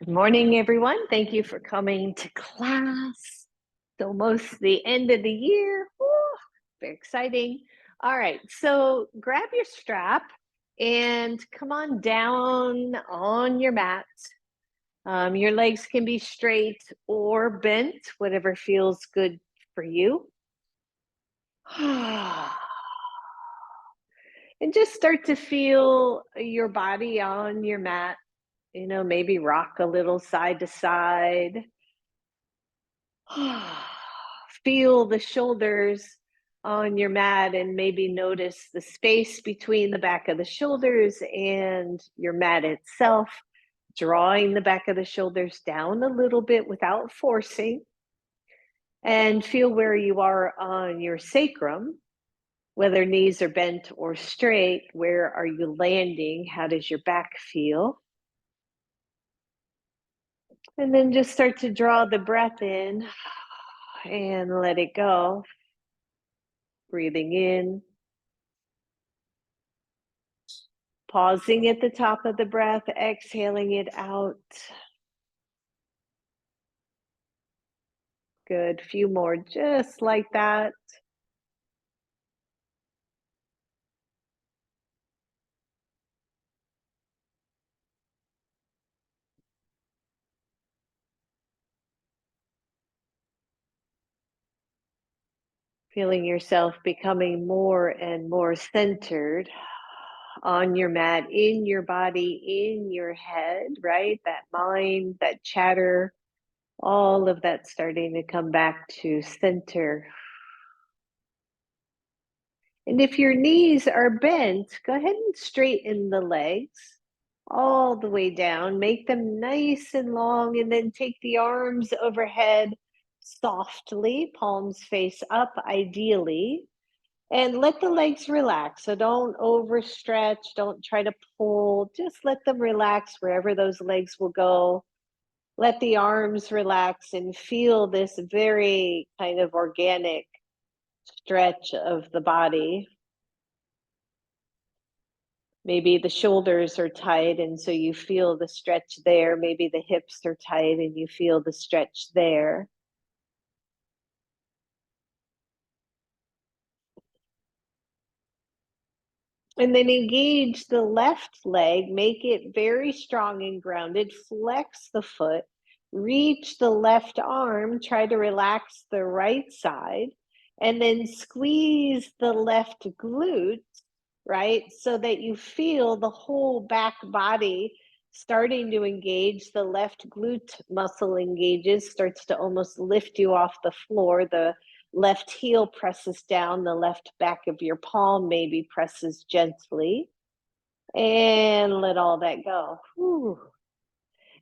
Good morning, everyone. Thank you for coming to class. It's almost the end of the year. Woo, very exciting. All right, so grab your strap and come on down on your mat. Your legs can be straight or bent, whatever feels good for you. And just start to feel your body on your mat. Maybe rock a little side to side. Feel the shoulders on your mat and maybe notice the space between the back of the shoulders and your mat itself, drawing the back of the shoulders down a little bit without forcing. And feel where you are on your sacrum, whether knees are bent or straight. Where are you landing? How does your back feel? And then just start to draw the breath in and let it go. Breathing in, pausing at the top of the breath, exhaling it out. Good, few more just like that. Feeling yourself becoming more and more centered on your mat, in your body, in your head, right? That mind, that chatter, all of that starting to come back to center. And if your knees are bent, go ahead and straighten the legs all the way down. Make them nice and long, and then take the arms overhead softly, palms face up ideally, and let the legs relax. So don't overstretch, don't try to pull, just let them relax wherever those legs will go. Let the arms relax and feel this very kind of organic stretch of the body. Maybe the shoulders are tight and so you feel the stretch there. Maybe the hips are tight and you feel the stretch there. And then engage the left leg, make it very strong and grounded, flex the foot, reach the left arm, try to relax the right side, and then squeeze the left glute, right? So that you feel the whole back body starting to engage. The left glute muscle engages, starts to almost lift you off the floor. The left heel presses down, the left back of your palm maybe presses gently, and let all that go. Whew.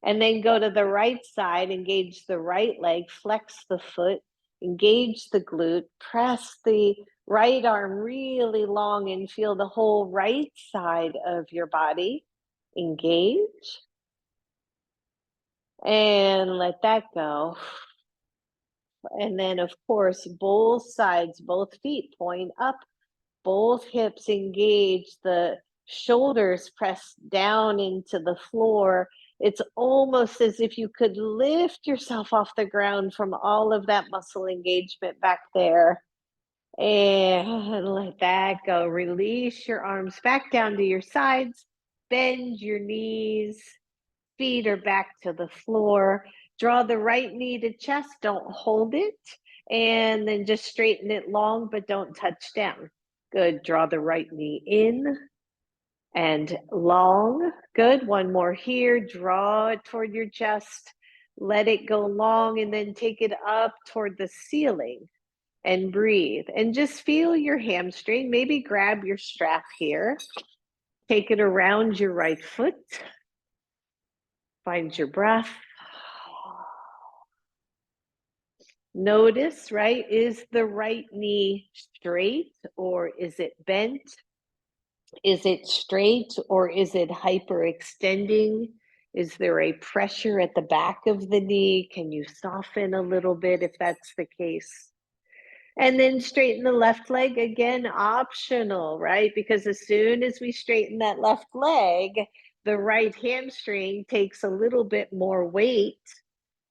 And then go to the right side, engage the right leg, flex the foot, engage the glute, press the right arm really long and feel the whole right side of your body engage. And let that go. And then, of course, both sides, both feet point up, both hips engage, the shoulders press down into the floor. It's almost as if you could lift yourself off the ground from all of that muscle engagement back there. And let that go. Release your arms back down to your sides. Bend your knees. Feet are back to the floor. Draw the right knee to chest. Don't hold it. And then just straighten it long, but don't touch down. Good. Draw the right knee in and long. Good. One more here. Draw it toward your chest. Let it go long and then take it up toward the ceiling and breathe. And just feel your hamstring. Maybe grab your strap here. Take it around your right foot. Find your breath. Notice, right? Is the right knee straight or is it bent? Is it straight or is it hyperextending? Is there a pressure at the back of the knee? Can you soften a little bit if that's the case? And then straighten the left leg, again, optional, right? Because as soon as we straighten that left leg, the right hamstring takes a little bit more weight,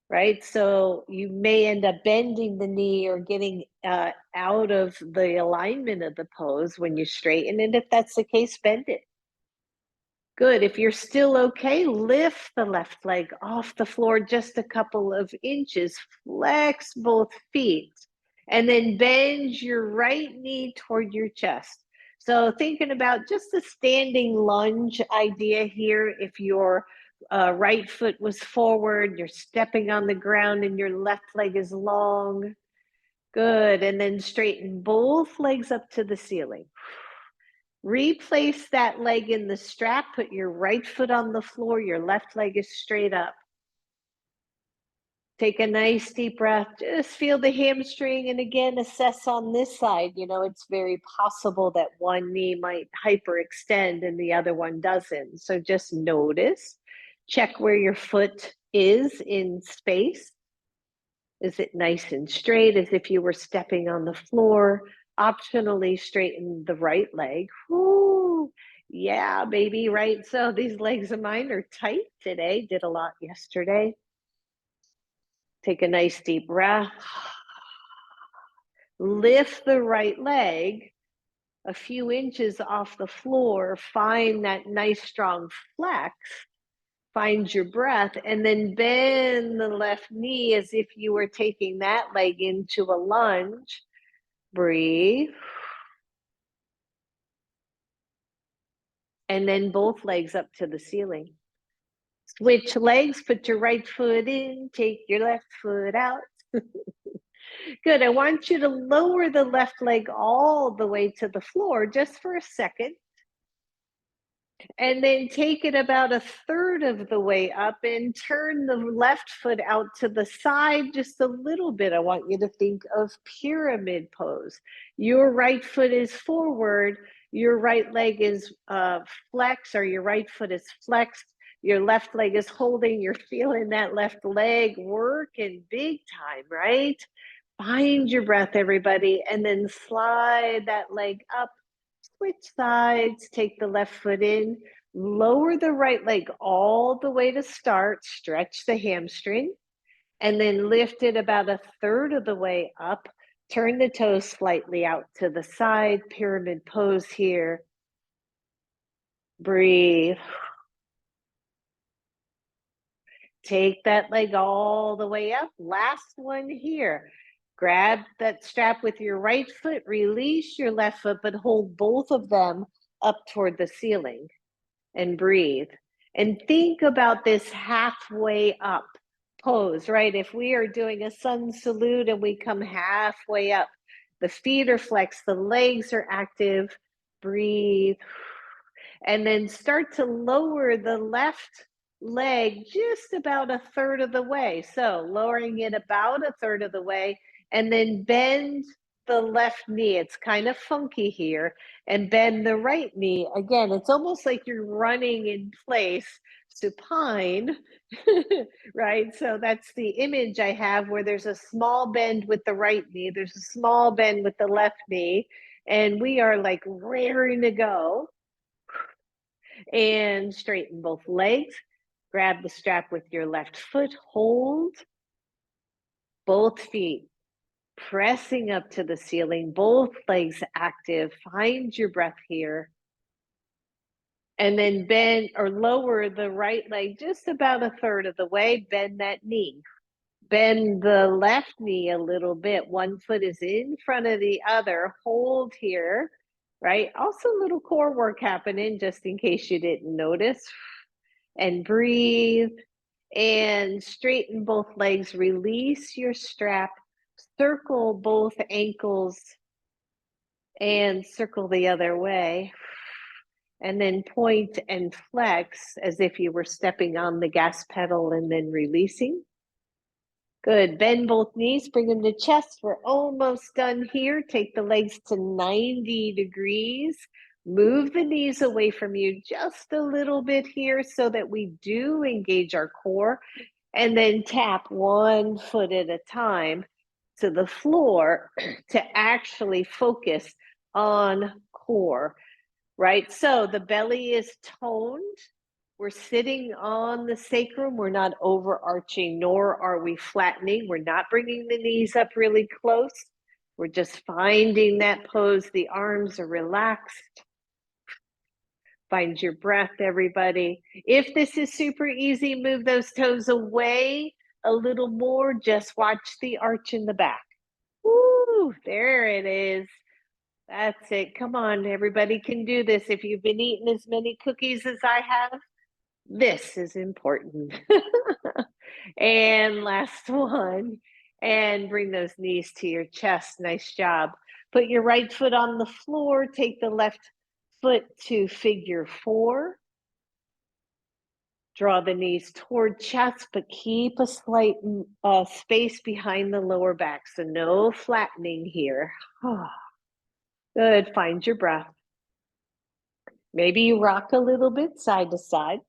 right? So you may end up bending the knee or getting out of the alignment of the pose when you straighten it. If that's the case, bend it. Good. If you're still okay, lift the left leg off the floor just a couple of inches, flex both feet, and then bend your right knee toward your chest. So thinking about just the standing lunge idea here, if your right foot was forward, you're stepping on the ground and your left leg is long. Good. And then straighten both legs up to the ceiling. Replace that leg in the strap, put your right foot on the floor, your left leg is straight up. Take a nice deep breath, just feel the hamstring, and again, assess on this side. You know, it's very possible that one knee might hyperextend and the other one doesn't. So just notice, check where your foot is in space. Is it nice and straight as if you were stepping on the floor? Optionally straighten the right leg. Whoo, yeah, baby, right? So these legs of mine are tight today. Did a lot yesterday. Take a nice deep breath. Lift the right leg a few inches off the floor. Find that nice strong flex. Find your breath, and then bend the left knee as if you were taking that leg into a lunge. Breathe. And then both legs up to the ceiling. Switch legs, put your right foot in, take your left foot out. Good. I want you to lower the left leg all the way to the floor just for a second. And then take it about a third of the way up and turn the left foot out to the side just a little bit. I want you to think of pyramid pose. Your right foot is forward, your right leg is flexed, or your right foot is flexed, your left leg is holding, you're feeling that left leg working big time, right? Find your breath, everybody, and then slide that leg up. Switch sides, take the left foot in, lower the right leg all the way to start, stretch the hamstring, and then lift it about a third of the way up. Turn the toes slightly out to the side, pyramid pose here. Breathe. Take that leg all the way up. Last one here. Grab that strap with your right foot, release your left foot, but hold both of them up toward the ceiling. And breathe. And think about this halfway up pose, right? If we are doing a sun salute and we come halfway up, the feet are flexed, the legs are active. Breathe. And then start to lower the left leg just about a third of the way. So lowering it about a third of the way, and then bend the left knee. It's kind of funky here. And bend the right knee. Again, it's almost like you're running in place, supine, right? So that's the image I have, where there's a small bend with the right knee, there's a small bend with the left knee, and we are like raring to go. And straighten both legs. Grab the strap with your left foot, hold both feet, pressing up to the ceiling, both legs active. Find your breath here. And then bend or lower the right leg just about a third of the way. Bend that knee. Bend the left knee a little bit. One foot is in front of the other. Hold here, right? Also, a little core work happening just in case you didn't notice. And breathe. And straighten both legs. Release your strap. Circle both ankles and circle the other way. And then point and flex as if you were stepping on the gas pedal and then releasing. Good. Bend both knees, bring them to chest. We're almost done here. Take the legs to 90 degrees. Move the knees away from you just a little bit here so that we do engage our core. And then tap one foot at a time to the floor to actually focus on core, right? So the belly is toned. We're sitting on the sacrum. We're not overarching, nor are we flattening. We're not bringing the knees up really close. We're just finding that pose. The arms are relaxed. Find your breath, everybody. If this is super easy, move those toes away a little more. Just watch the arch in the back. Woo, there it is. That's it. Come on, everybody can do this. If you've been eating as many cookies as I have, this is important. And last one. And bring those knees to your chest. Nice job. Put your right foot on the floor. Take the left foot to figure 4. Draw the knees toward chest, but keep a slight space behind the lower back. So no flattening here. Good. Find your breath. Maybe you rock a little bit side to side.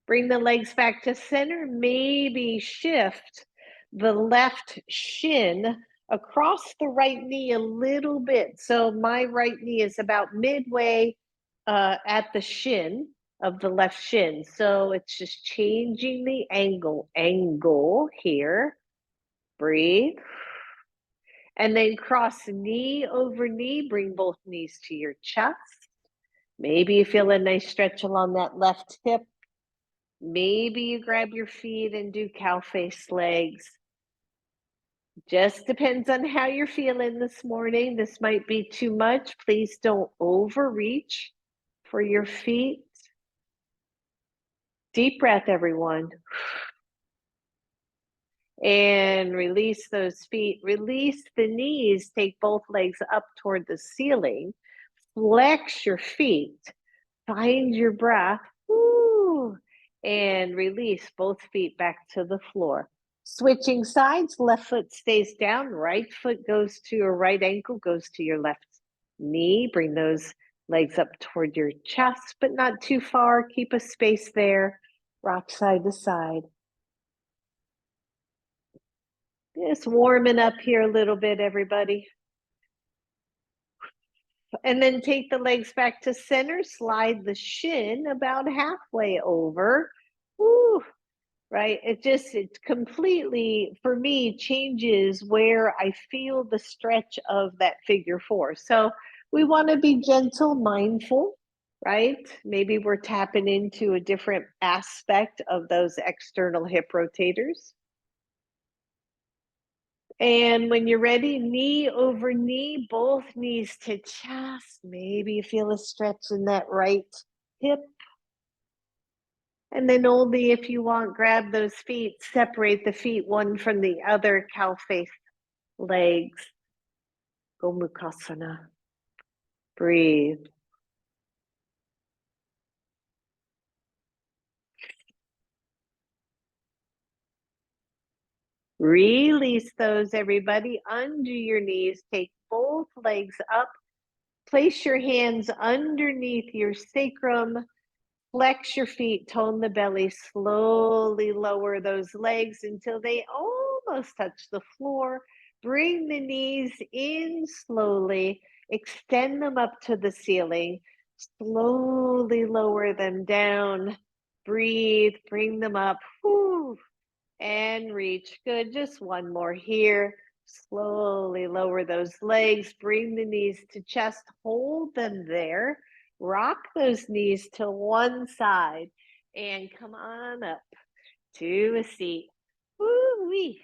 Bring the legs back to center. Maybe shift the left shin across the right knee a little bit. So my right knee is about midway at the shin of the left shin. So it's just changing the angle here. Breathe. And then cross knee over knee. Bring both knees to your chest. Maybe you feel a nice stretch along that left hip. Maybe you grab your feet and do cow face legs. Just depends on how you're feeling this morning. This might be too much. Please don't overreach for your feet. Deep breath, everyone. And release those feet. Release the knees. Take both legs up toward the ceiling. Flex your feet. Find your breath. Woo. And release both feet back to the floor. Switching sides, left foot stays down, right foot goes to your right ankle, goes to your left knee. Bring those legs up toward your chest, but not too far. Keep a space there. Rock side to side. Just warming up here a little bit, everybody. And then take the legs back to center, slide the shin about halfway over. Woo. Right? It completely, for me, changes where I feel the stretch of that figure 4. So we want to be gentle, mindful, right? Maybe we're tapping into a different aspect of those external hip rotators. And when you're ready, knee over knee, both knees to chest. Maybe you feel a stretch in that right hip. And then only if you want, grab those feet, separate the feet one from the other, cow face legs. Gomukhasana. Breathe. Release those, everybody. Under your knees, take both legs up. Place your hands underneath your sacrum. Flex your feet, tone the belly, slowly lower those legs until they almost touch the floor. Bring the knees in slowly, extend them up to the ceiling, slowly lower them down. Breathe, bring them up, whew, and reach. Good, just one more here. Slowly lower those legs, bring the knees to chest, hold them there. Rock those knees to one side and come on up to a seat. Woo-wee.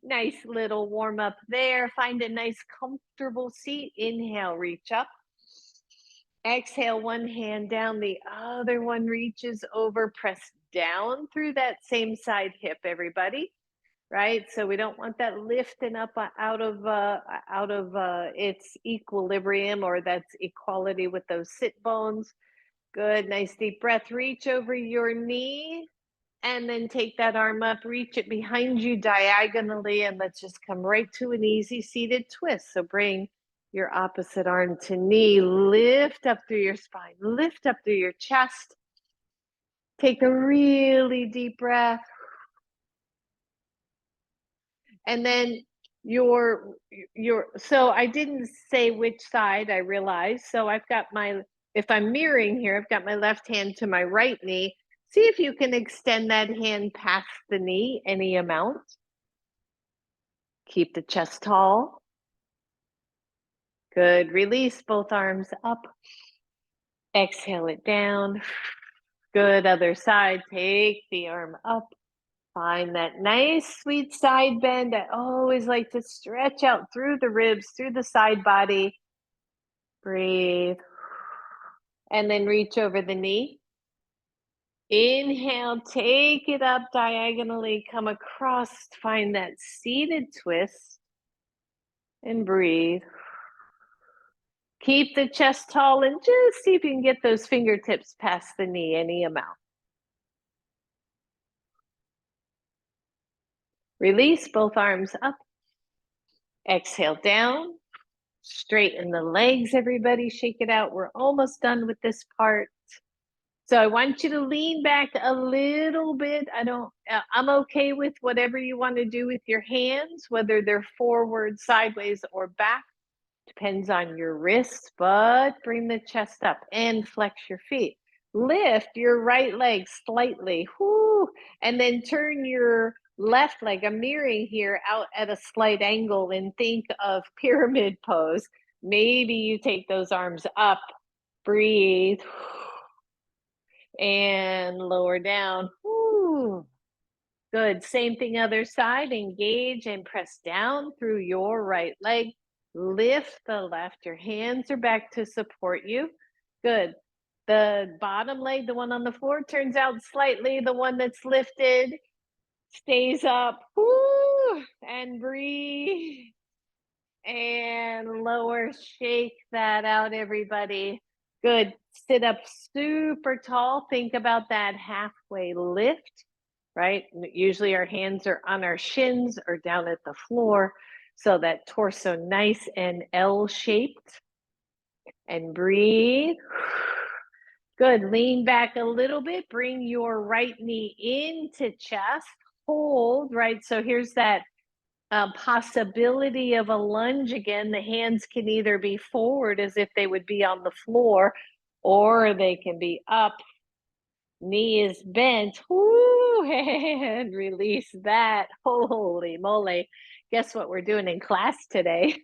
Nice little warm up there. Find a nice comfortable seat. Inhale, reach up. Exhale, one hand down, the other one reaches over. Press down through that same side hip, everybody. Right, so we don't want that lifting up out of its equilibrium, or that's equality with those sit bones. Good, nice deep breath. Reach over your knee and then take that arm up, reach it behind you diagonally, and let's just come right to an easy seated twist. So bring your opposite arm to knee, lift up through your spine, lift up through your chest. Take a really deep breath. And then so I didn't say which side, I realized. So I've got if I'm mirroring here, I've got my left hand to my right knee. See if you can extend that hand past the knee any amount. Keep the chest tall. Good. Release both arms up. Exhale it down. Good. Other side. Take the arm up. Find that nice, sweet side bend. I always like to stretch out through the ribs, through the side body. Breathe. And then reach over the knee. Inhale, take it up diagonally, come across, find that seated twist, and breathe. Keep the chest tall and just see if you can get those fingertips past the knee, any amount. Release both arms up. Exhale down. Straighten the legs, everybody. Shake it out. We're almost done with this part. So I want you to lean back a little bit. I'm okay with whatever you want to do with your hands, whether they're forward, sideways, or back. Depends on your wrists, but bring the chest up and flex your feet. Lift your right leg slightly, and then turn your left leg, I'm mirroring here, out at a slight angle and think of pyramid pose. Maybe you take those arms up, breathe, and lower down. Good. Same thing, other side. Engage and press down through your right leg. Lift the left. Your hands are back to support you. Good. The bottom leg, the one on the floor, turns out slightly. The one that's lifted stays up. And breathe. And lower. Shake that out, everybody. Good. Sit up super tall. Think about that halfway lift, right? Usually our hands are on our shins or down at the floor. So that torso nice and L-shaped. And breathe. Good. Lean back a little bit. Bring your right knee into chest. Hold, right? So here's that possibility of a lunge again. The hands can either be forward as if they would be on the floor, or they can be up. Knee is bent. And release that. Holy moly. Guess what we're doing in class today?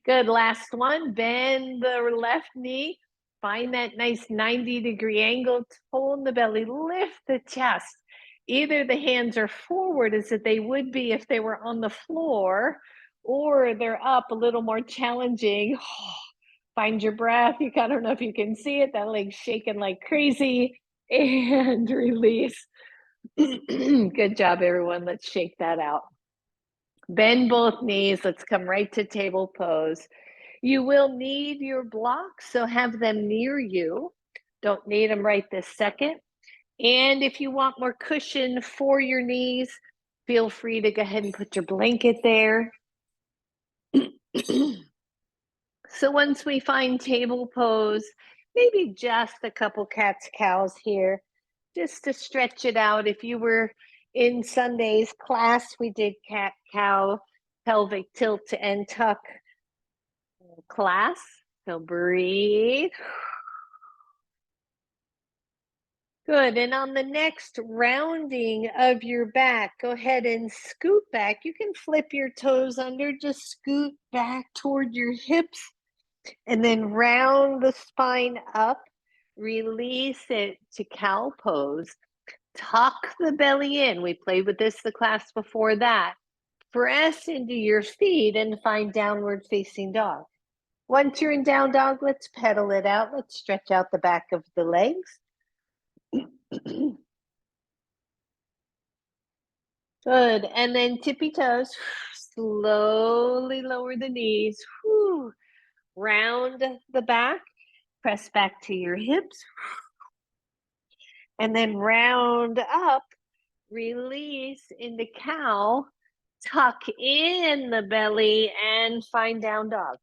Good. Last one. Bend the left knee. Find that nice 90-degree angle. Tone the belly. Lift the chest. Either the hands are forward as if they would be if they were on the floor, or they're up, a little more challenging. Find your breath. I don't know if you can see it. That leg's shaking like crazy. And release. Good job, everyone. Let's shake that out. Bend both knees. Let's come right to table pose. You will need your blocks, so have them near you. Don't need them right this second. And if you want more cushion for your knees, feel free to go ahead and put your blanket there. So once we find table pose, maybe just a couple cat's cows here, just to stretch it out. If you were in Sunday's class, we did cat cow, pelvic tilt and tuck class. So breathe. Good. And on the next rounding of your back, go ahead and scoot back. You can flip your toes under, just scoot back toward your hips and then round the spine up. Release it to cow pose. Tuck the belly in. We played with this the class before that. Press into your feet and find downward facing dog. Once you're in down dog, let's pedal it out. Let's stretch out the back of the legs. Good. And then tippy toes. Slowly lower the knees. Round the back. Press back to your hips. And then round up. Release into cow. Tuck in the belly and find down dog.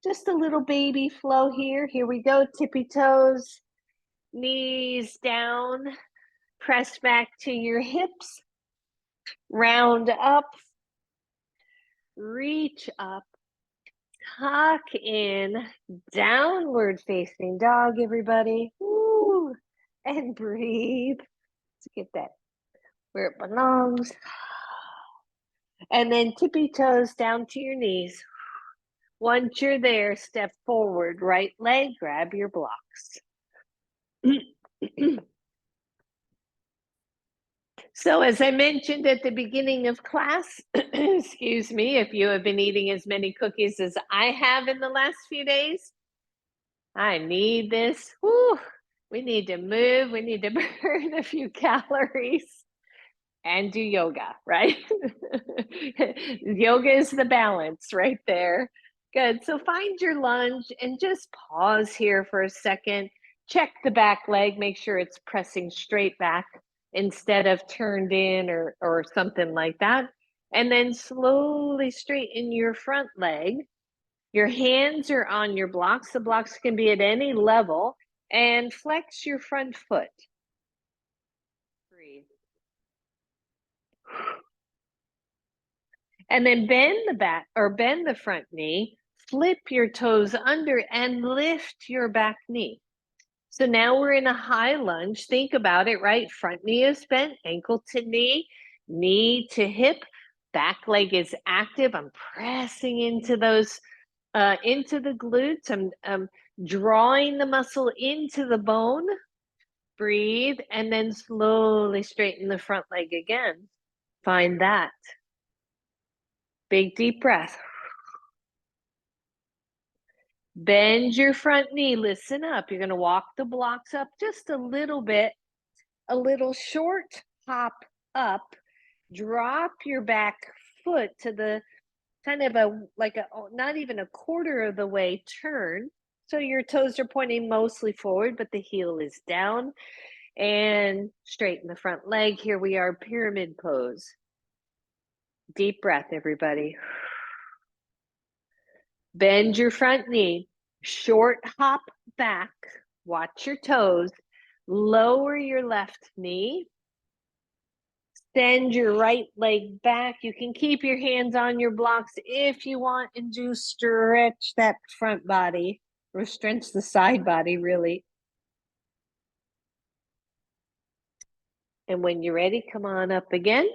Just a little baby flow here. Here we go. Tippy toes. Knees down. Press back to your hips. Round up. reach up, tuck in, downward facing dog, everybody. Woo. And breathe to get that where it belongs. And then tippy toes down to your knees. Once you're there, step forward, right leg, grab your blocks. So as I mentioned at the beginning of class, excuse me, if you have been eating as many cookies as I have in the last few days, I need this. Whew, we need to move. We need to burn a few calories and do yoga, right? Yoga is the balance right there. Good. So find your lunge and just pause here for a second. Check the back leg, make sure it's pressing straight back instead of turned in or something like that. And then slowly straighten your front leg. Your hands are on your blocks. The blocks can be at any level, and flex your front foot. Breathe. And then bend the back or bend the front knee, flip your toes under and lift your back knee. So now we're in a high lunge. Think about it, right? Front knee is bent, ankle to knee to hip, back leg is active. I'm pressing into those, into the glutes. I'm drawing the muscle into the bone. Breathe, and then slowly straighten the front leg again. Find that. Big deep breath. Bend your front knee, listen up. You're gonna walk the blocks up just a little bit, a little short hop up, drop your back foot to the kind of like a, not even a quarter of the way turn. So your toes are pointing mostly forward, but the heel is down, and straighten the front leg. Here we are, pyramid pose. Deep breath, everybody. Bend your front knee, short hop back, watch your toes, lower your left knee, send your right leg back. You can keep your hands on your blocks if you want, and do stretch that front body or stretch the side body, really. And when you're ready, come on up again.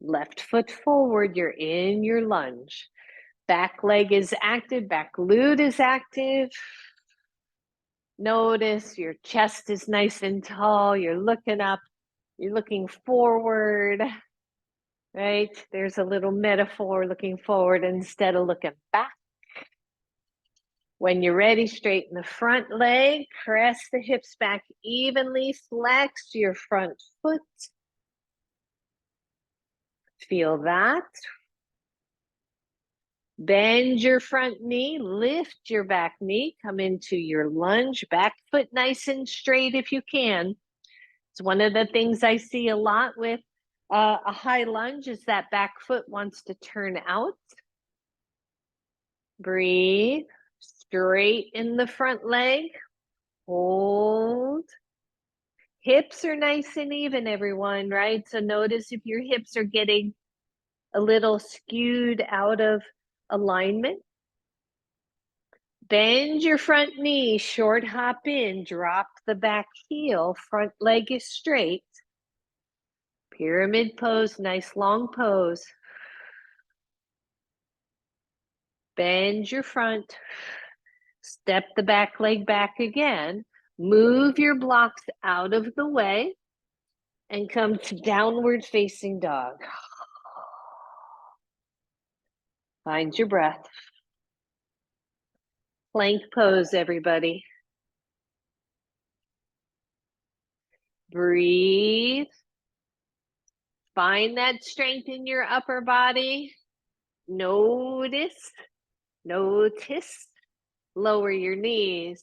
Left foot forward, you're in your lunge. Back leg is active, back glute is active. Notice your chest is nice and tall. You're looking up, you're looking forward, right? There's a little metaphor, looking forward instead of looking back. When you're ready, straighten the front leg, press the hips back evenly, flex your front foot. Feel that. Bend your front knee, lift your back knee, come into your lunge, back foot nice and straight if you can. It's one of the things I see a lot with a high lunge is that back foot wants to turn out. Breathe, straighten the front leg, hold. Hips are nice and even, everyone, right? So notice if your hips are getting a little skewed out of alignment. Bend your front knee, short hop in, drop the back heel, front leg is straight. Pyramid pose, nice long pose. Bend your front, step the back leg back again, move your blocks out of the way, and come to downward facing dog. Find your breath. Plank pose, everybody. Breathe. Find that strength in your upper body. Notice. Lower your knees.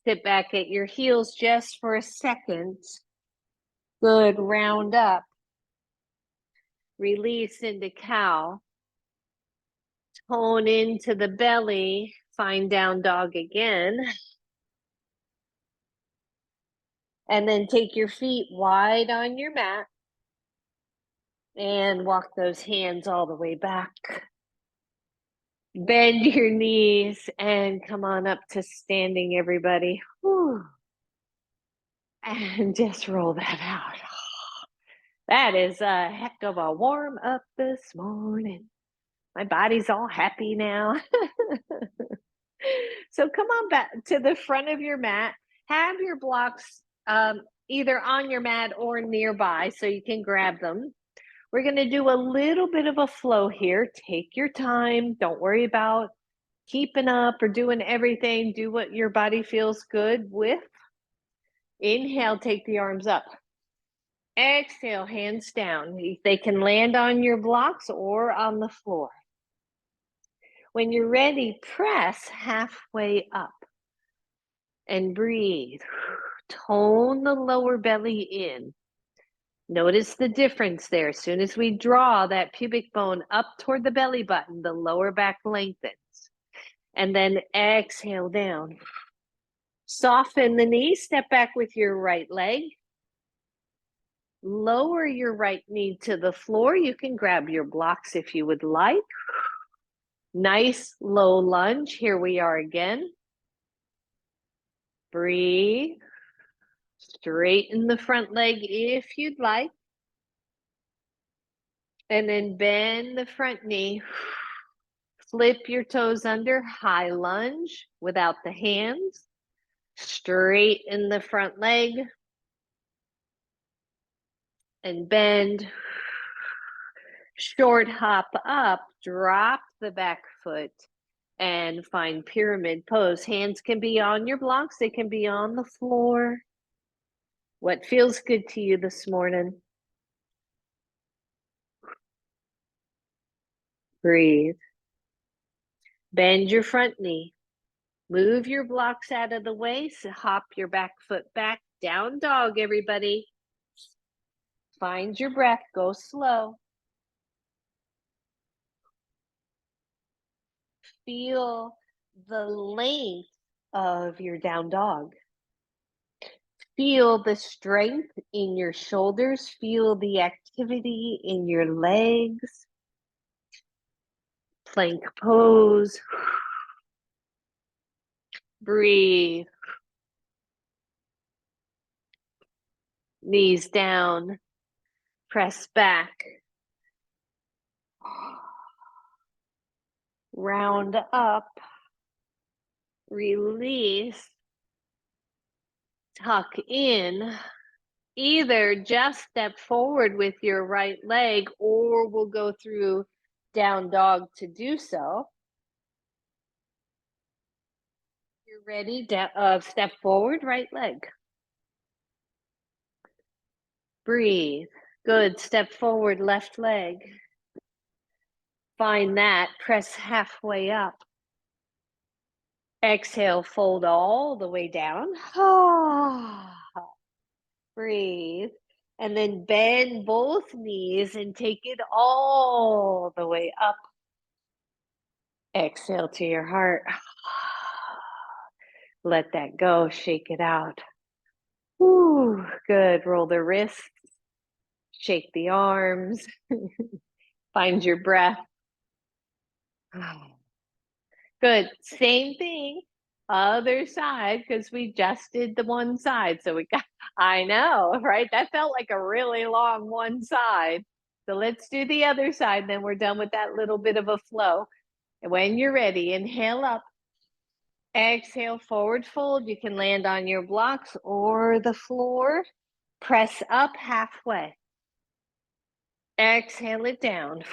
Sit back at your heels just for a second. Good, round up. Release into cow. Tone into the belly. Find down dog again. And then take your feet wide on your mat. And walk those hands all the way back. Bend your knees and come on up to standing, everybody. Whew. And just roll that out. That is a heck of a warm up this morning. My body's all happy now. So come on back to the front of your mat. Have your blocks either on your mat or nearby so you can grab them. We're going to do a little bit of a flow here. Take your time. Don't worry about keeping up or doing everything. Do what your body feels good with. Inhale, take the arms up. Exhale, hands down. They can land on your blocks or on the floor. When you're ready, press halfway up and breathe. Tone the lower belly in. Notice the difference there. As soon as we draw that pubic bone up toward the belly button, the lower back lengthens. And then exhale down. Soften the knee, step back with your right leg. Lower your right knee to the floor. You can grab your blocks if you would like. Nice low lunge. Here we are again. Breathe. Straighten the front leg if you'd like. And then bend the front knee. Flip your toes under, high lunge without the hands. Straighten the front leg. And bend. Short hop up, drop the back foot and find pyramid pose. Hands can be on your blocks, they can be on the floor. What feels good to you this morning? Breathe. Bend your front knee. Move your blocks out of the way. So hop your back foot back. Down dog, everybody. Find your breath. Go slow. Feel the length of your down dog. Feel the strength in your shoulders. Feel the activity in your legs. Plank pose. Breathe. Knees down. Press back. Round up. Release. Tuck in. Either just step forward with your right leg or we'll go through down dog to do so. You're ready, step forward, right leg. Breathe. Good. Step forward, left leg. Find that. Press halfway up. Exhale, fold all the way down. Breathe. And then bend both knees and take it all the way up. Exhale to your heart. Let that go. Shake it out. Ooh, good. Roll the wrists. Shake the arms. Find your breath. Good. Same thing. Other side, because we just did the one side. So we got, I know, right? That felt like a really long one side. So let's do the other side. Then we're done with that little bit of a flow. And when you're ready, inhale up. Exhale, forward fold. You can land on your blocks or the floor. Press up halfway. Exhale it down.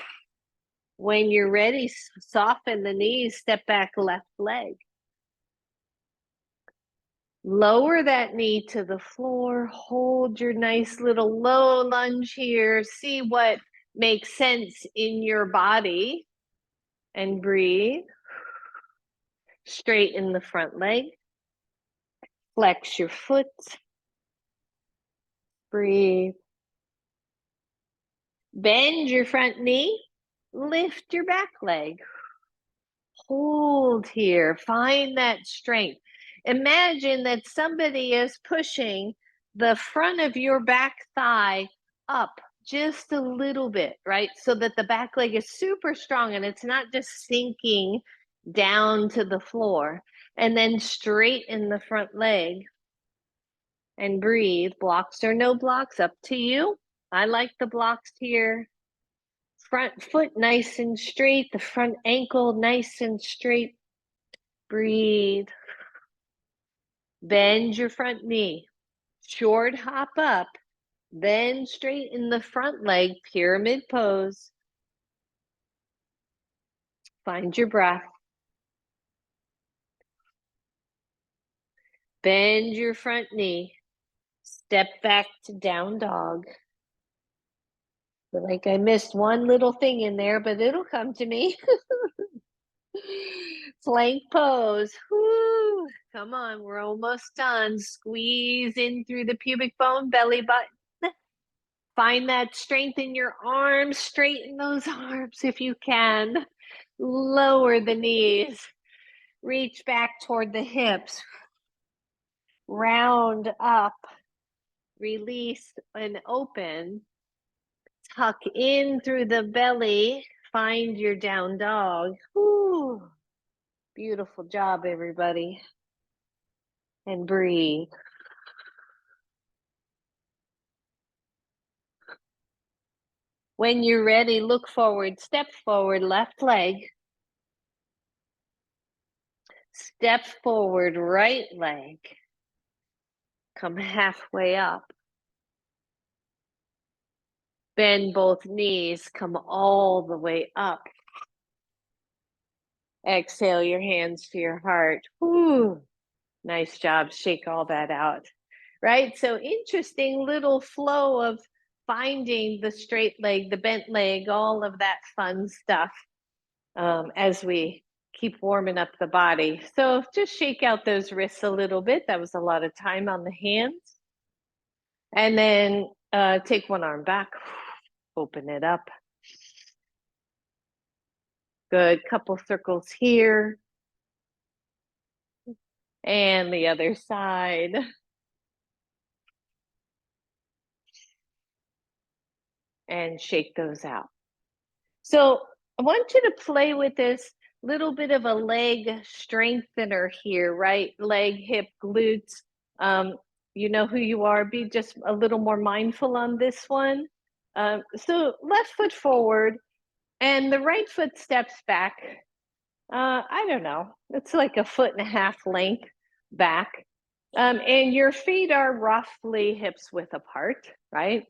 When you're ready, soften the knees, step back left leg. Lower that knee to the floor. Hold your nice little low lunge here. See what makes sense in your body. And breathe. Straighten the front leg. Flex your foot. Breathe. Bend your front knee. Lift your back leg. Hold here. Find that strength. Imagine that somebody is pushing the front of your back thigh up just a little bit, right? So that the back leg is super strong and it's not just sinking down to the floor. And then straighten the front leg and breathe. Blocks or no blocks, up to you. I like the blocks here. Front foot nice and straight, the front ankle nice and straight. Breathe. Bend your front knee. Short hop up. Then straighten the front leg, pyramid pose. Find your breath. Bend your front knee. Step back to down dog. Feel like I missed one little thing in there, but it'll come to me. Plank pose. Woo. Come on, we're almost done. Squeeze in through the pubic bone, belly button. Find that strength in your arms. Straighten those arms if you can. Lower the knees. Reach back toward the hips. Round up. Release and open. Tuck in through the belly. Find your down dog. Whew. Beautiful job, everybody. And breathe. When you're ready, look forward, step forward, left leg. Step forward, right leg. Come halfway up. Bend both knees, come all the way up. Exhale your hands to your heart. Whew. Nice job. Shake all that out. Right? So interesting little flow of finding the straight leg, the bent leg, all of that fun stuff as we keep warming up the body. So just shake out those wrists a little bit. That was a lot of time on the hands. And then take one arm back, open it up. Good, couple circles here. And the other side. And shake those out. So I want you to play with this little bit of a leg strengthener here, right? Leg, hip, glutes. You know who you are. Be just a little more mindful on this one. So left foot forward and the right foot steps back. I don't know. It's like a foot and a half length back. And your feet are roughly hips width apart, right?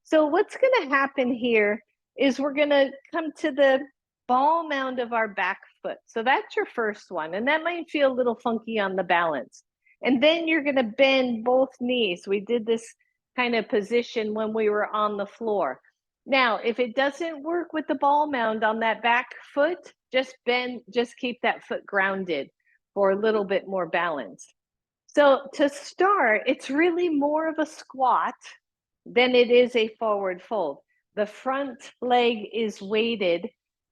So what's going to happen here is we're going to come to the ball mound of our back foot. So that's your first one. And that might feel a little funky on the balance. And then you're going to bend both knees. We did this kind of position when we were on the floor. Now, if it doesn't work with the ball mound on that back foot, just bend, just keep that foot grounded for a little bit more balance. So to start, it's really more of a squat than it is a forward fold. The front leg is weighted.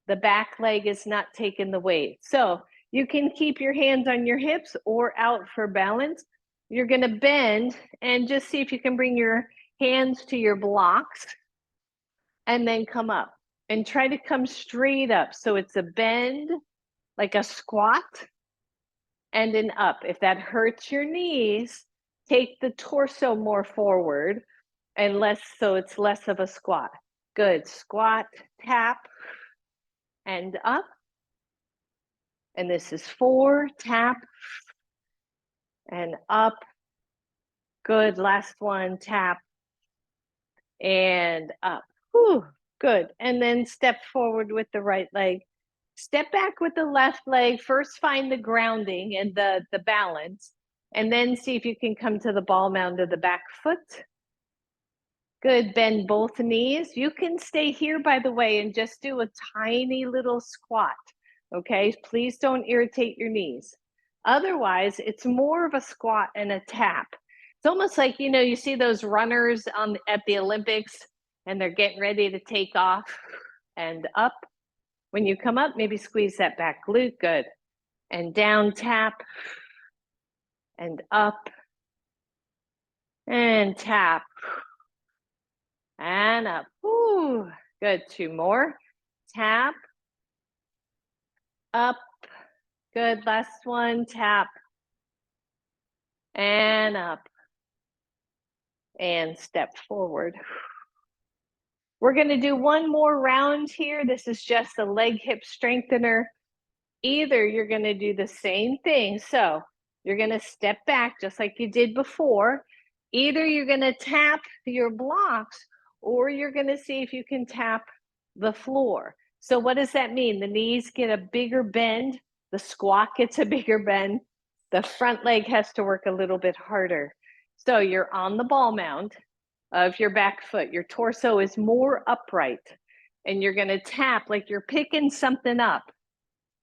The back leg is not taking the weight. So you can keep your hands on your hips or out for balance. You're going to bend and just see if you can bring your hands to your blocks and then come up and try to come straight up. So it's a bend, like a squat, and an up. If that hurts your knees, take the torso more forward and less, so it's less of a squat. Good. Squat, tap, and up. And this is 4, tap, and up. Good. Last one, tap, and up. Whew. Good. And then step forward with the right leg. Step back with the left leg. First find the grounding and the balance, and then see if you can come to the ball mound of the back foot. Good. Bend both knees. You can stay here, by the way, and just do a tiny little squat. Okay? Please don't irritate your knees. Otherwise, it's more of a squat and a tap. It's almost like, you know, you see those runners at the Olympics and they're getting ready to take off and up. When you come up, maybe squeeze that back glute. Good. And down, tap, and up, and tap, and up. Woo. Good. 2 more. Tap. Up. Good. Last one. Tap. And up. And step forward. We're going to do one more round here. This is just a leg hip strengthener. Either you're going to do the same thing. So you're going to step back just like you did before. Either you're going to tap your blocks or you're going to see if you can tap the floor. So what does that mean? The knees get a bigger bend. The squat gets a bigger bend. The front leg has to work a little bit harder. So you're on the ball mound of your back foot. Your torso is more upright. And you're going to tap like you're picking something up.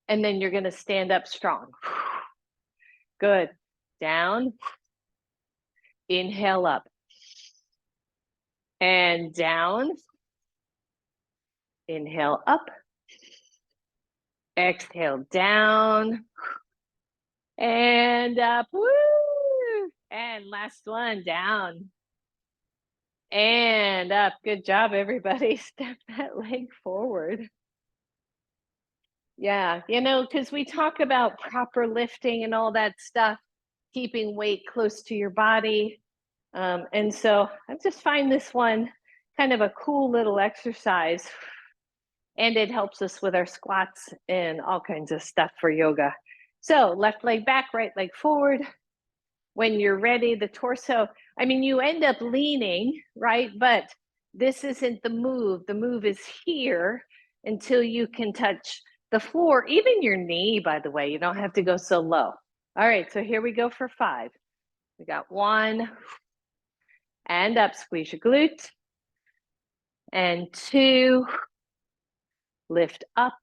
And then you're going to stand up strong. Good. Down. Inhale up. And down. Inhale up. Exhale down. And up. Woo! And last one, down. And up. Good job, everybody. Step that leg forward. Yeah, you know, because we talk about proper lifting and all that stuff, keeping weight close to your body. And so I just find this one kind of a cool little exercise. And it helps us with our squats and all kinds of stuff for yoga. So left leg back, right leg forward. When you're ready, the torso, I mean, you end up leaning, right? But this isn't the move. The move is here until you can touch the floor, even your knee, by the way. You don't have to go so low. All right, so here we go for 5. We got 1, and up, squeeze your glute. And 2, lift up.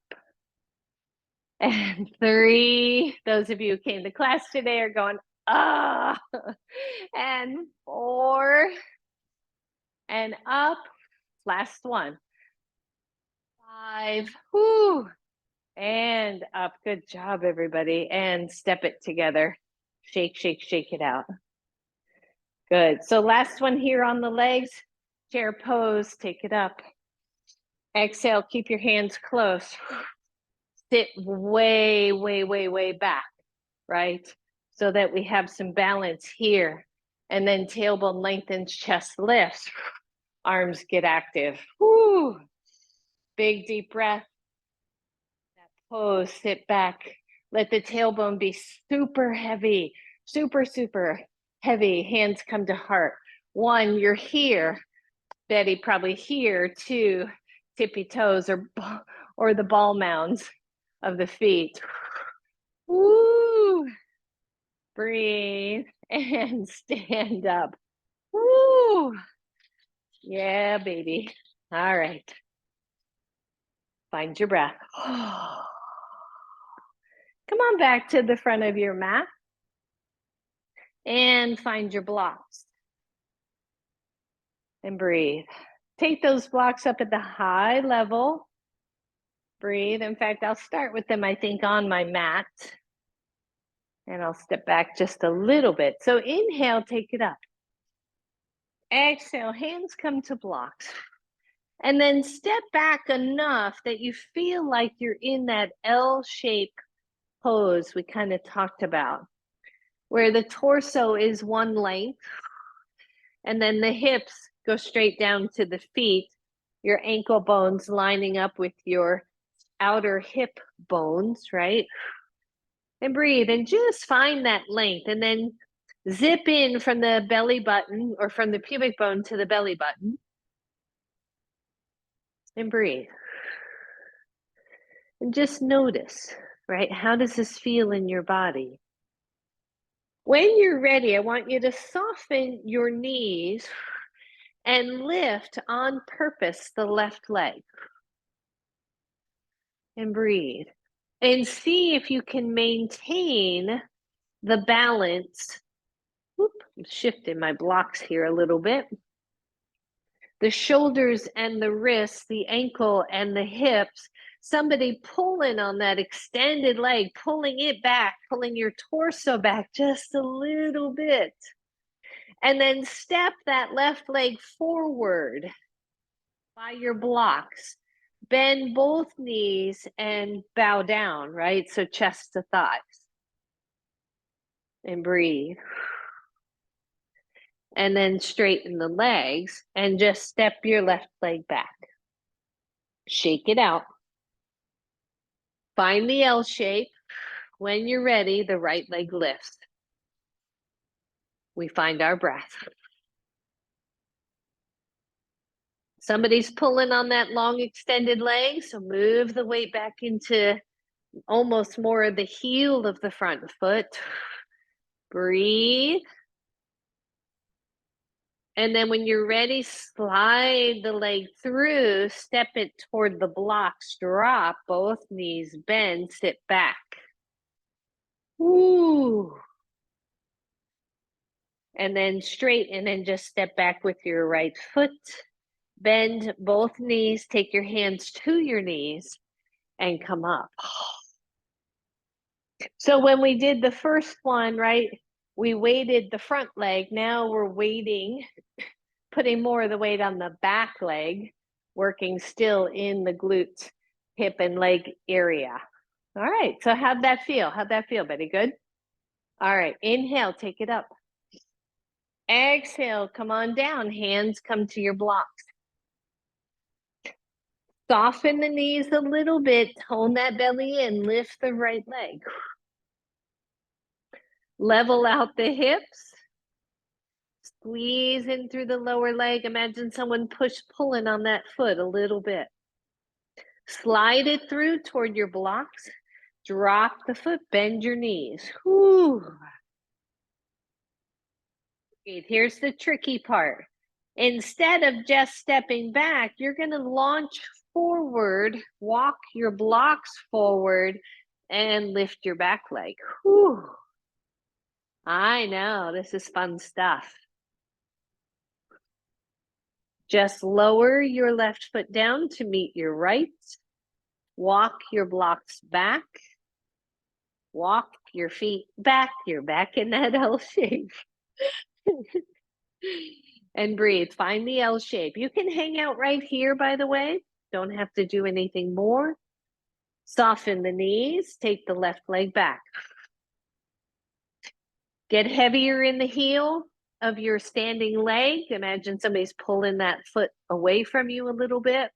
And 3, those of you who came to class today are going, ah. And 4, and up. Last one. 5, whoo, and up. Good job, everybody. And step it together. Shake, shake, shake it out. Good. So last one here on the legs. Chair pose, take it up. Exhale, keep your hands close. Sit way, way, way, way back, right? So that we have some balance here. And then tailbone lengthens, chest lifts. Arms get active. Woo. Big deep breath. That pose, sit back. Let the tailbone be super heavy, super, super heavy. Hands come to heart. 1, you're here. Betty, probably here. 2, tippy toes or the ball mounds of the feet. Woo. Breathe and stand up. Woo. Yeah, baby. All right. Find your breath. Come on back to the front of your mat and find your blocks. And breathe. Take those blocks up at the high level. Breathe. In fact, I'll start with them, I think, on my mat. And I'll step back just a little bit. So inhale, take it up. Exhale, hands come to blocks. And then step back enough that you feel like you're in that L-shaped pose we kind of talked about, where the torso is one length, and then the hips go straight down to the feet, your ankle bones lining up with your outer hip bones, right? And breathe and just find that length, and then zip in from the belly button or from the pubic bone to the belly button. And breathe. And just notice, right? How does this feel in your body? When you're ready, I want you to soften your knees and lift on purpose the left leg. And breathe. And see if you can maintain the balance. Whoop, I'm shifting my blocks here a little bit. The shoulders and the wrists, the ankle and the hips, somebody pulling on that extended leg, pulling it back, pulling your torso back just a little bit. And then step that left leg forward. by your blocks. Bend both knees and bow down, right? So chest to thighs. And breathe. And then straighten the legs and just step your left leg back. Shake it out. Find the L shape. When you're ready, the right leg lifts. We find our breath. Somebody's pulling on that long extended leg, so move the weight back into almost more of the heel of the front foot. Breathe. And then when you're ready, slide the leg through, step it toward the blocks, drop, both knees bend, sit back. Ooh. And then straighten and just step back with your right foot. Bend both knees, take your hands to your knees and come up. So when we did the first one, right, we weighted the front leg. Now we're weighting, putting more of the weight on the back leg, working still in the glutes, hip and leg area. All right, so how'd that feel? How'd that feel, Betty? Good? All right, inhale, take it up. Exhale, come on down. Hands come to your blocks. Soften the knees a little bit, tone that belly in, lift the right leg. Level out the hips. Squeeze in through the lower leg. Imagine someone pulling on that foot a little bit. Slide it through toward your blocks. Drop the foot, bend your knees. Whew. Here's the tricky part. Instead of just stepping back, you're going to launch forward, walk your blocks forward, and lift your back leg. Whew. I know, this is fun stuff. Just lower your left foot down to meet your right. Walk your blocks back. Walk your feet back. You're back in that L shape. And breathe. Find the L shape. You can hang out right here, by the way. Don't have to do anything more. Soften the knees. Take the left leg back. Get heavier in the heel of your standing leg. Imagine somebody's pulling that foot away from you a little bit.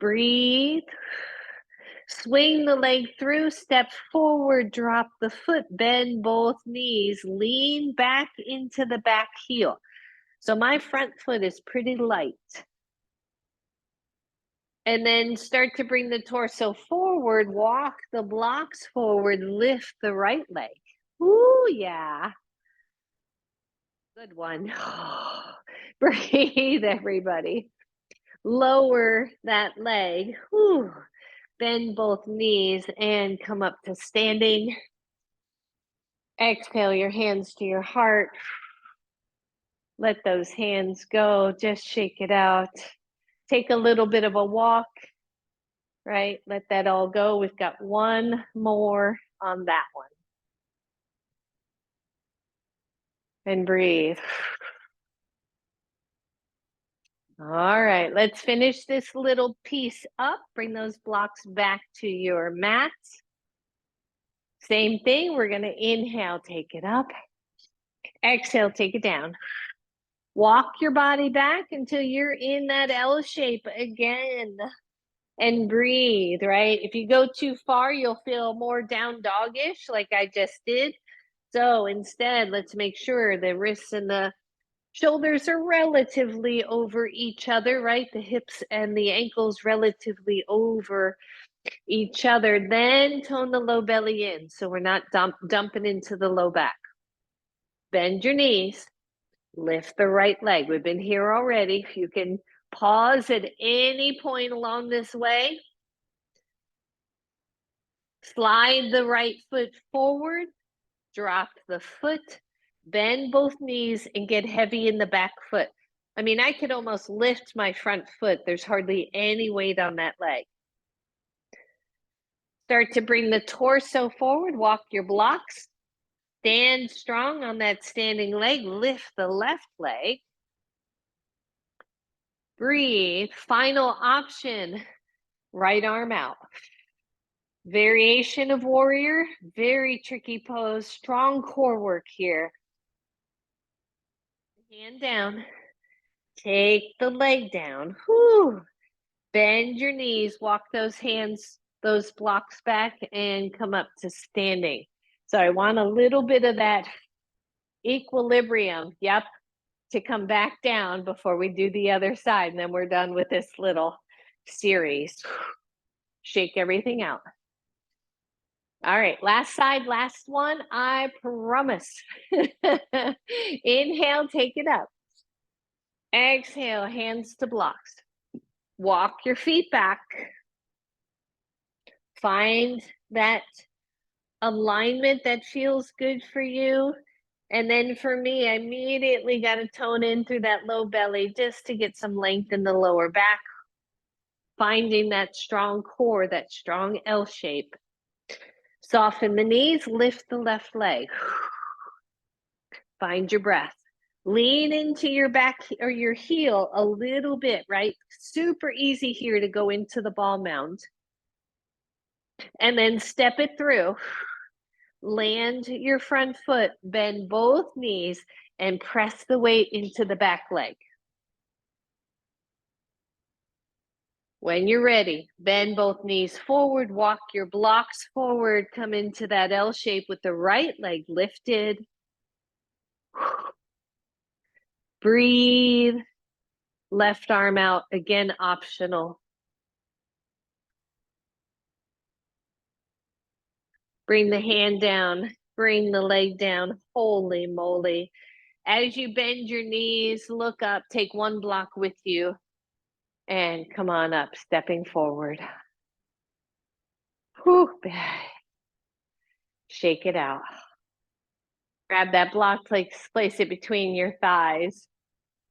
Breathe. Swing the leg through, step forward, drop the foot, bend both knees, lean back into the back heel. So my front foot is pretty light. And then start to bring the torso forward, walk the blocks forward, lift the right leg. Ooh, yeah. Good one. Breathe, everybody. Lower that leg. Ooh. Bend both knees and come up to standing. Exhale your hands to your heart. Let those hands go. Just shake it out. Take a little bit of a walk, right? Let that all go. We've got one more on that one. And breathe. All right, let's finish this little piece up. Bring those blocks back to your mat. Same thing, we're gonna inhale, take it up. Exhale, take it down. Walk your body back until you're in that L shape again. And breathe, right? If you go too far, you'll feel more down doggish like I just did. So instead, let's make sure the wrists and the shoulders are relatively over each other, right? The hips and the ankles relatively over each other. Then tone the low belly in so we're not dumping into the low back. Bend your knees. Lift the right leg. We've been here already. You can pause at any point along this way. Slide the right foot forward. Drop the foot. Bend both knees and get heavy in the back foot. I mean, I could almost lift my front foot. There's hardly any weight on that leg. Start to bring the torso forward. Walk your blocks. Stand strong on that standing leg. Lift the left leg. Breathe. Final option, right arm out. Variation of warrior, very tricky pose, strong core work here. Hand down, take the leg down. Whew. Bend your knees, walk those hands, those blocks back, and come up to standing. So I want a little bit of that equilibrium, yep, to come back down before we do the other side, and then we're done with this little series. Shake everything out. All right, last side, last one, I promise. Inhale, take it up. Exhale, hands to blocks. Walk your feet back. Find that alignment that feels good for you. And then for me, I immediately got to tone in through that low belly just to get some length in the lower back. Finding that strong core, that strong L shape. Soften the knees, lift the left leg. Find your breath. Lean into your back or your heel a little bit, right? Super easy here to go into the ball mound. And then step it through. Land your front foot, bend both knees, and press the weight into the back leg. When you're ready, bend both knees forward, walk your blocks forward, come into that L shape with the right leg lifted. Breathe. Left arm out, again optional. Bring the hand down, bring the leg down. Holy moly. As you bend your knees, look up, take one block with you, and come on up, stepping forward. Whew. Shake it out. Grab that block, place it between your thighs,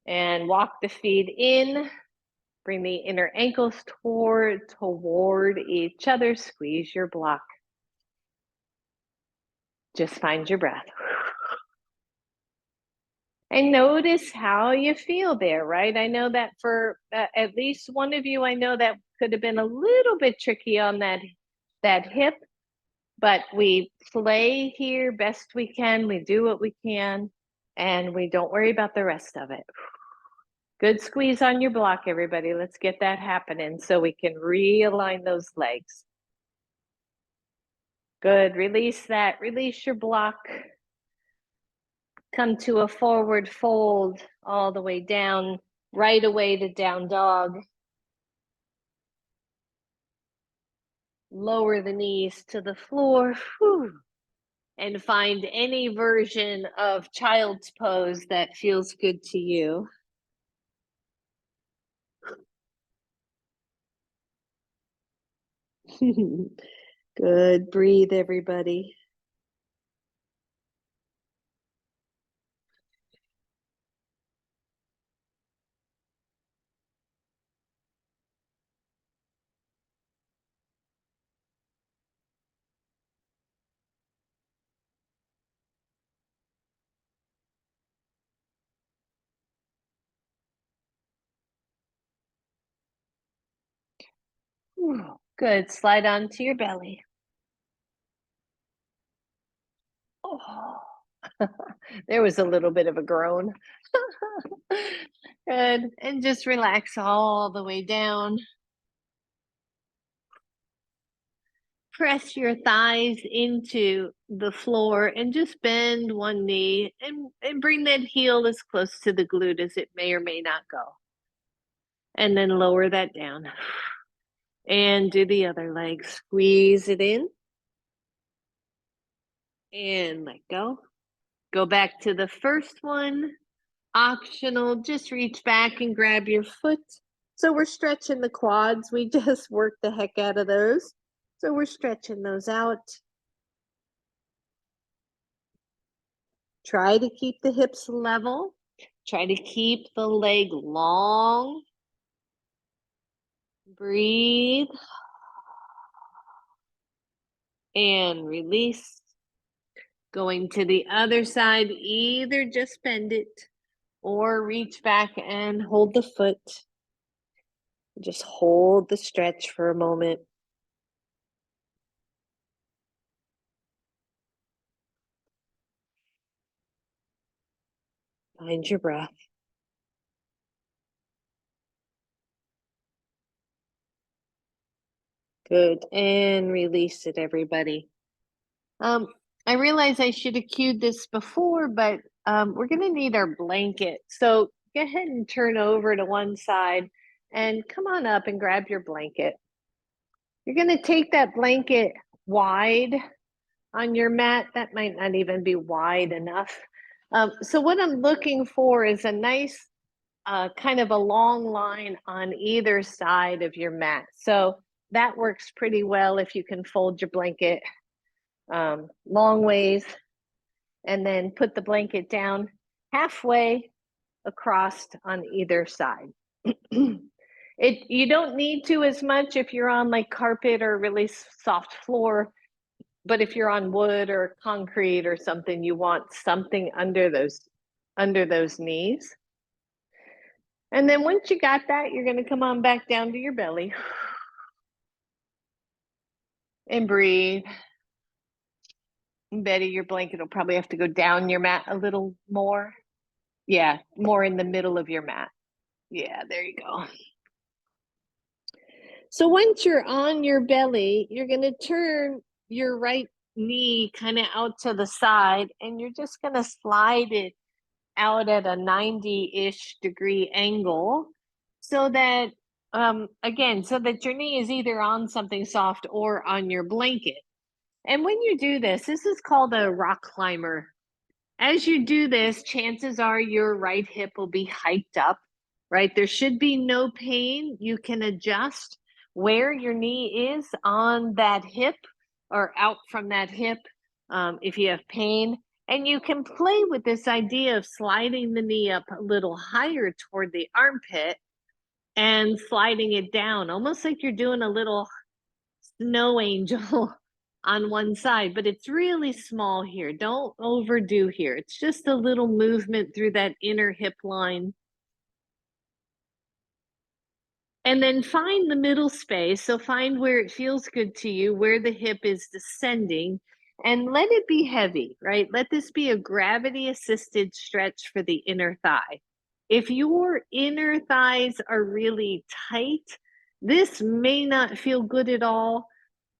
and walk the feet in. Bring the inner ankles toward each other. Squeeze your block. Just find your breath. And notice how you feel there, right? I know that for at least one of you, I know that could have been a little bit tricky on that hip, but we play here best we can. We do what we can, and we don't worry about the rest of it. Good squeeze on your block, everybody. Let's get that happening so we can realign those legs. Good, release that, release your block. Come to a forward fold all the way down, right away to down dog. Lower the knees to the floor. Whew. And find any version of child's pose that feels good to you. Good, breathe everybody. Good, slide onto your belly. Oh, there was a little bit of a groan. Good, and just relax all the way down. Press your thighs into the floor and just bend one knee and bring that heel as close to the glute as it may or may not go. And then lower that down. And do the other leg. Squeeze it in. And let go. Go back to the first one. Optional, just reach back and grab your foot. So we're stretching the quads. We just worked the heck out of those. So we're stretching those out. Try to keep the hips level. Try to keep the leg long. Breathe. And release. Going to the other side, either just bend it or reach back and hold the foot. Just hold the stretch for a moment. Find your breath. Good. And release it, everybody. I realize I should have cued this before, but we're going to need our blanket. So go ahead and turn over to one side and come on up and grab your blanket. You're going to take that blanket wide on your mat. That might not even be wide enough. So what I'm looking for is a nice kind of a long line on either side of your mat. So that works pretty well if you can fold your blanket long ways and then put the blanket down halfway across on either side. You don't need to as much if you're on like carpet or really soft floor, but if you're on wood or concrete or something, you want something under those knees. And then once you got that, you're going to come on back down to your belly and breathe. Betty, your blanket will probably have to go down your mat a little more. Yeah, more in the middle of your mat. Yeah, there you go. So once you're on your belly, you're going to turn your right knee kind of out to the side, and you're just going to slide it out at a 90-ish degree angle so that, again, so that your knee is either on something soft or on your blanket. And when you do this is called a rock climber. As you do this, chances are your right hip will be hiked up, right? There should be no pain. You can adjust where your knee is on that hip or out from that hip if you have pain. And you can play with this idea of sliding the knee up a little higher toward the armpit and sliding it down, almost like you're doing a little snow angel on one side, but it's really small here. Don't overdo here. It's just a little movement through that inner hip line. And then find the middle space. So find where it feels good to you, where the hip is descending, and let it be heavy, right? Let this be a gravity assisted stretch for the inner thigh. If your inner thighs are really tight, this may not feel good at all.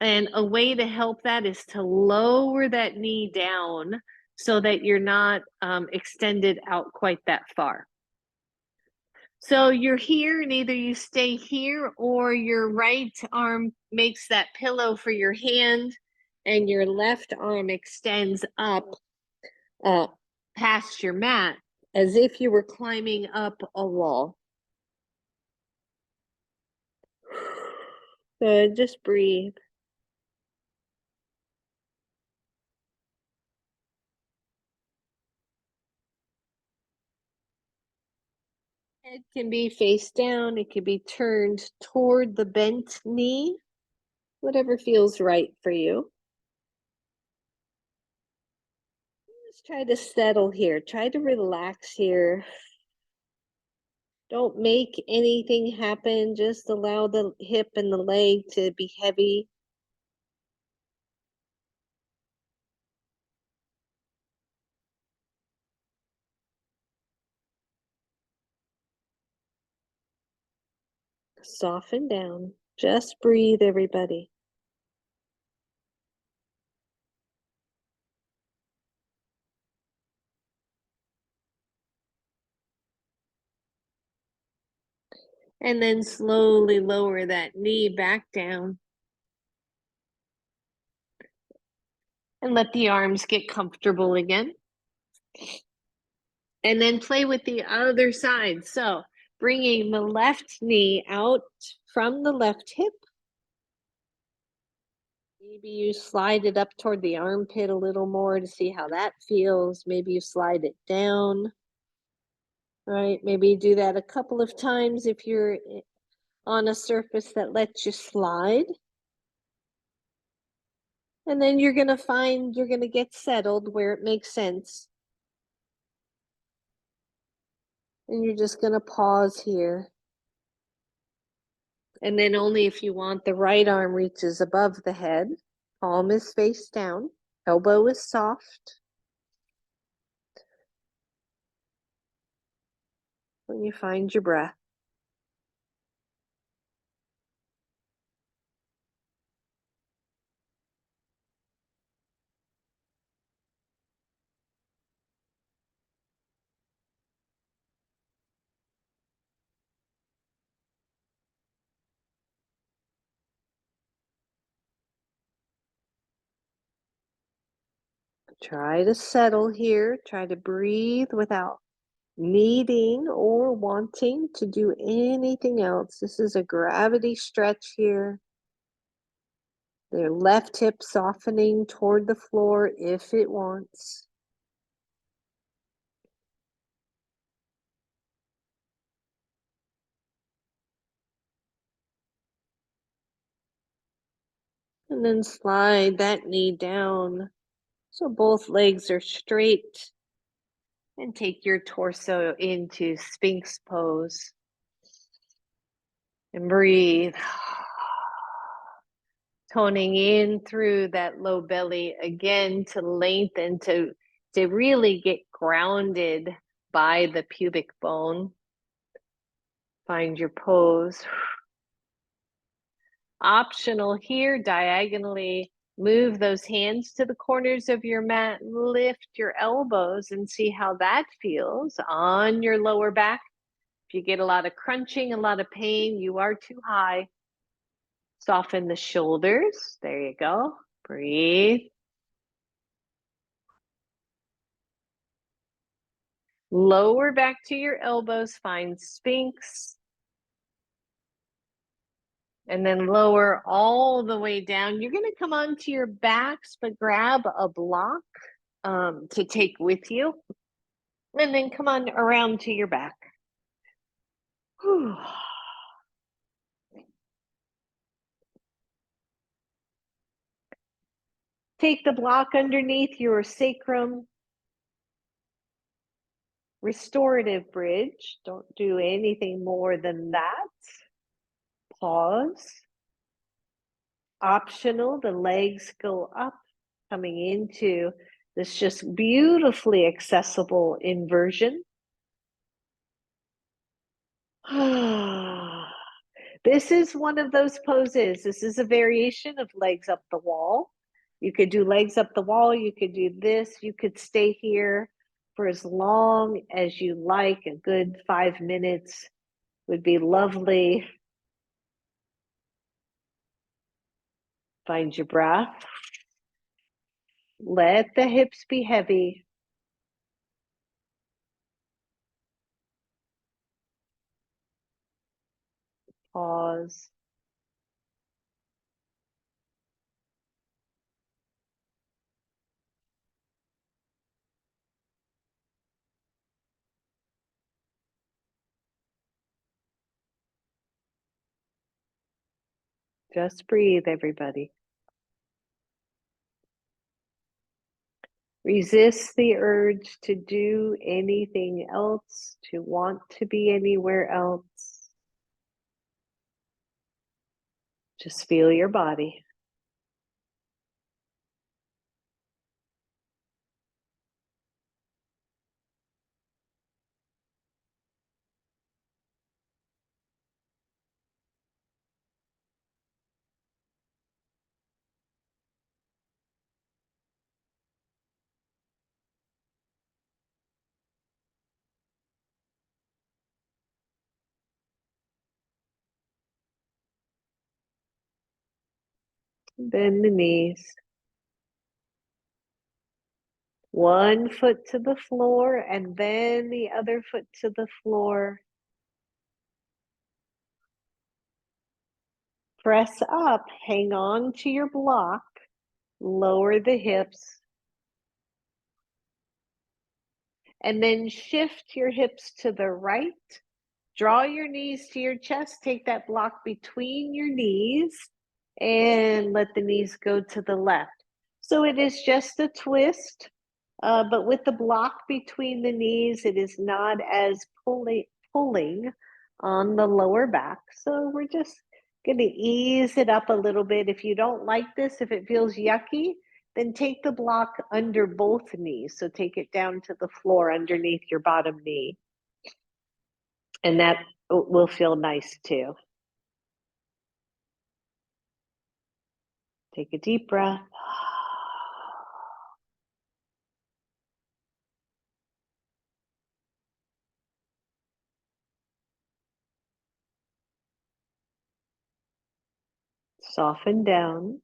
And a way to help that is to lower that knee down so that you're not extended out quite that far. So you're here and either you stay here or your right arm makes that pillow for your hand and your left arm extends up past your mat as if you were climbing up a wall. Good, just breathe. Head can be face down, it can be turned toward the bent knee, whatever feels right for you. Just try to settle here, try to relax here. Don't make anything happen, just allow the hip and the leg to be heavy. Soften down, just breathe, everybody. And then slowly lower that knee back down. And let the arms get comfortable again. And then play with the other side. So bringing the left knee out from the left hip. Maybe you slide it up toward the armpit a little more to see how that feels. Maybe you slide it down. Right? Maybe you do that a couple of times if you're on a surface that lets you slide. And then you're going to find you're going to get settled where it makes sense. And you're just going to pause here. And then only if you want, the right arm reaches above the head, palm is face down, elbow is soft. When you find your breath. Try to settle here. Try to breathe without needing or wanting to do anything else. This is a gravity stretch here. Their left hip softening toward the floor if it wants. And then slide that knee down so both legs are straight. And take your torso into Sphinx pose. And breathe. Toning in through that low belly again to lengthen, to really get grounded by the pubic bone. Find your pose. Optional here, diagonally move those hands to the corners of your mat, lift your elbows and see how that feels on your lower back. If you get a lot of crunching, a lot of pain, you are too high. Soften the shoulders. There you go. Breathe. Lower back to your elbows. Find Sphinx. And then lower all the way down. You're going to come onto your backs, but grab a block to take with you. And then come on around to your back. Whew. Take the block underneath your sacrum. Restorative bridge. Don't do anything more than that. Pause. Optional, the legs go up, coming into this just beautifully accessible inversion. This is one of those poses. This is a variation of legs up the wall. You could do legs up the wall. You could do this. You could stay here for as long as you like. A good 5 minutes would be lovely. Find your breath. Let the hips be heavy. Pause. Just breathe, everybody. Resist the urge to do anything else, to want to be anywhere else. Just feel your body. Bend the knees. One foot to the floor and then the other foot to the floor. Press up, hang on to your block, lower the hips, and then shift your hips to the right. Draw your knees to your chest, take that block between your knees, and let the knees go to the left. So it is just a twist, but with the block between the knees, it is not as pulling on the lower back. So we're just Gonna ease it up a little bit. If you don't like this, if it feels yucky, then take the block under both knees. So take it down to the floor underneath your bottom knee. And that will feel nice too. Take a deep breath. Soften down.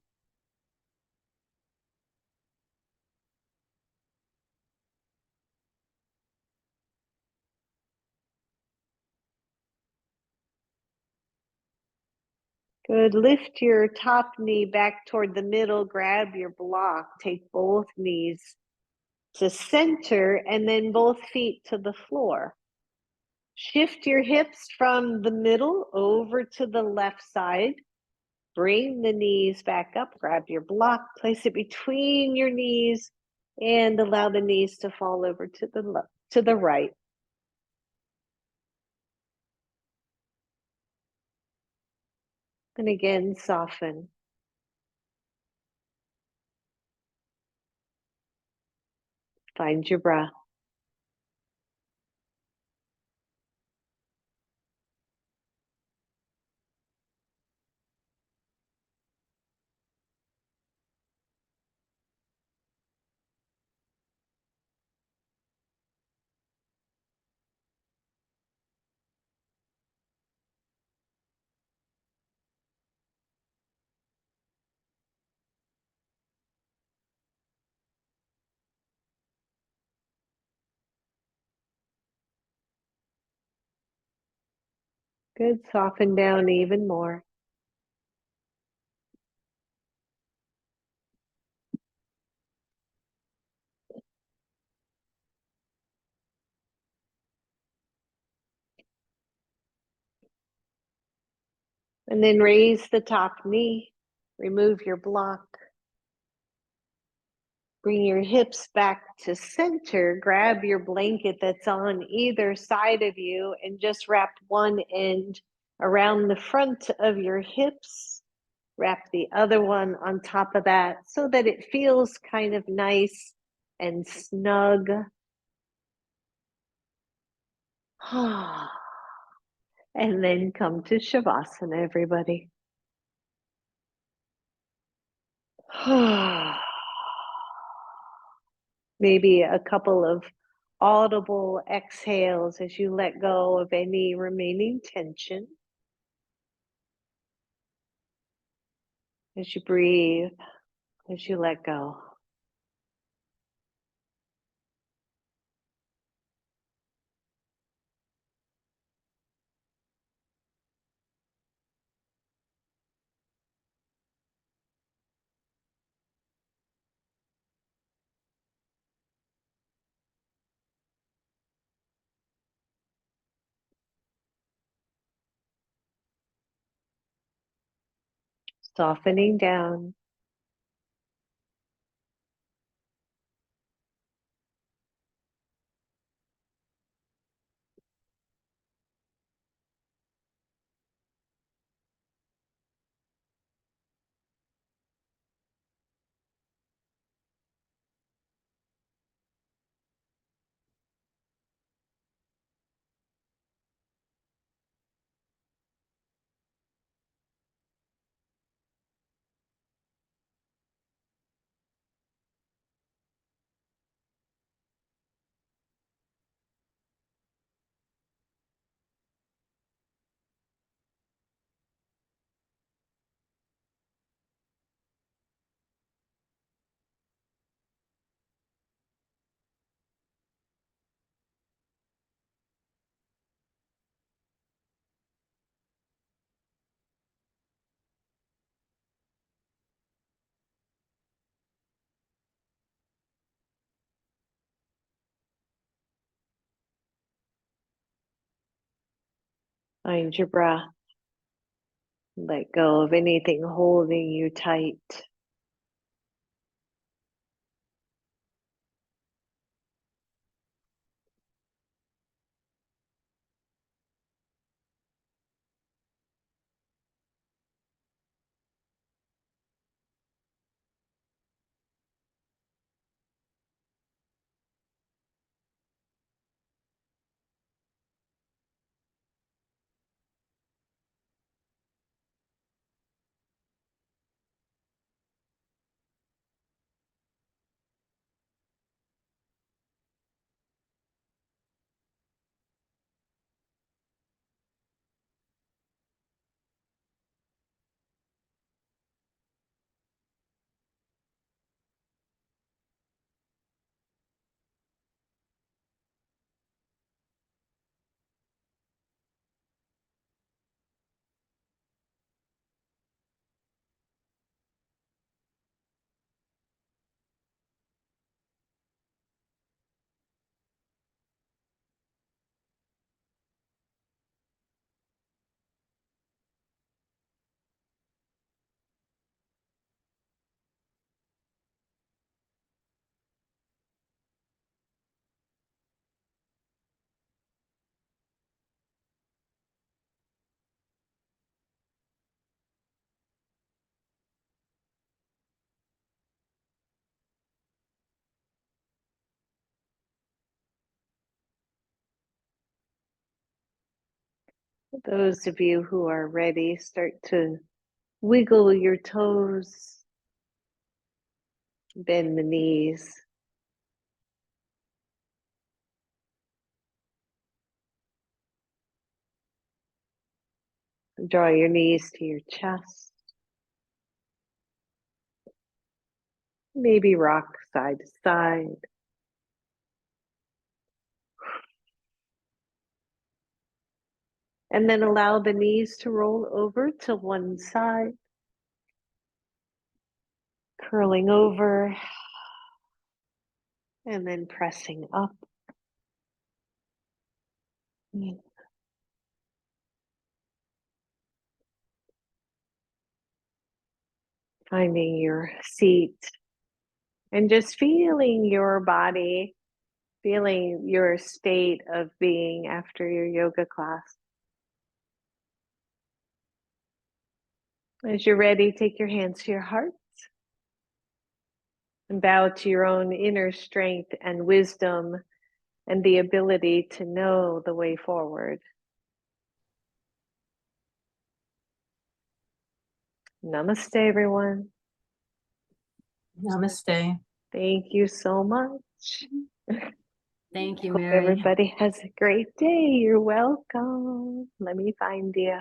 Good. Lift your top knee back toward the middle. Grab your block. Take both knees to center and then both feet to the floor. Shift your hips from the middle over to the left side. Bring the knees back up. Grab your block. Place it between your knees and allow the knees to fall over to the left, to the right. And again, soften. Find your breath. Good. Soften down even more. And then raise the top knee. Remove your block. Bring your hips back to center. Grab your blanket that's on either side of you and just wrap one end around the front of your hips. Wrap the other one on top of that so that it feels kind of nice and snug. And then come to Shavasana, everybody. Maybe a couple of audible exhales as you let go of any remaining tension. As you breathe, as you let go. Softening down. Find your breath. Let go of anything holding you tight. Those of you who are ready, start to wiggle your toes, bend the knees. Draw your knees to your chest. Maybe rock side to side. And then allow the knees to roll over to one side. Curling over. And then pressing up. Finding your seat. And just feeling your body, feeling your state of being after your yoga class. As you're ready, take your hands to your heart and bow to your own inner strength and wisdom and the ability to know the way forward. Namaste, everyone. Namaste. Thank you so much. Thank you, Hope Mary. everybody has a great day. You're welcome. Let me find you.